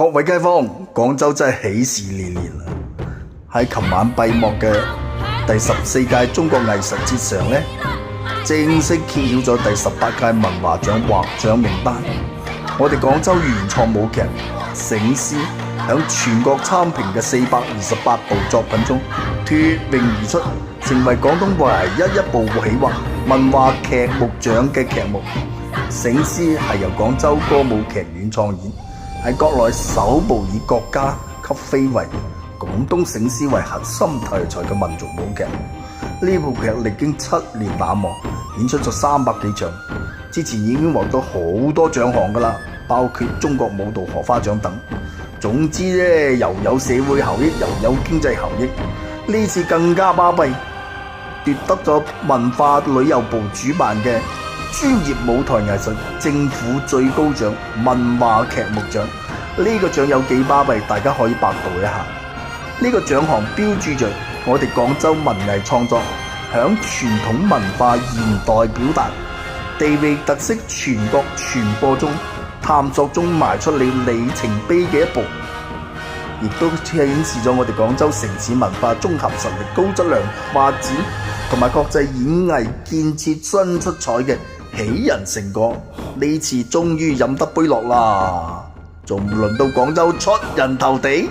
各位街坊，廣州真係喜事連連啦！喺琴晚閉幕嘅第14屆中國藝術節上呢，正式揭曉咗第18屆文華獎獲獎名單。我哋廣州原創舞劇《醒獅》響全國參評嘅428部作品中脫穎而出，成為廣東唯一部獲文華劇目獎嘅劇目。《醒獅》係由廣州歌舞劇院創演，係國內首部以國家級非遺廣東醒獅為核心題材嘅民族舞劇。呢部劇歷經7年打磨，演出咗300幾場，之前已經獲得好多獎項㗎啦，包括中國舞蹈荷花獎等。總之呢，又有社會效益，又有經濟效益。呢次更加巴閉，奪得咗文化旅遊部主辦嘅專業舞台藝術政府最高獎文華劇目獎。呢個獎有幾巴閉，大家可以百度一下。呢個獎項標註着我哋廣州文藝創作響傳統文化現代表達、地域特色全國傳播中探索中邁出了里程碑嘅一步，亦都顯示咗我哋廣州城市文化綜合實力高質量發展同埋國際演藝建設新出彩嘅喜人成果。呢次終於飲得杯落啦，仲唔輪到廣州出人頭地？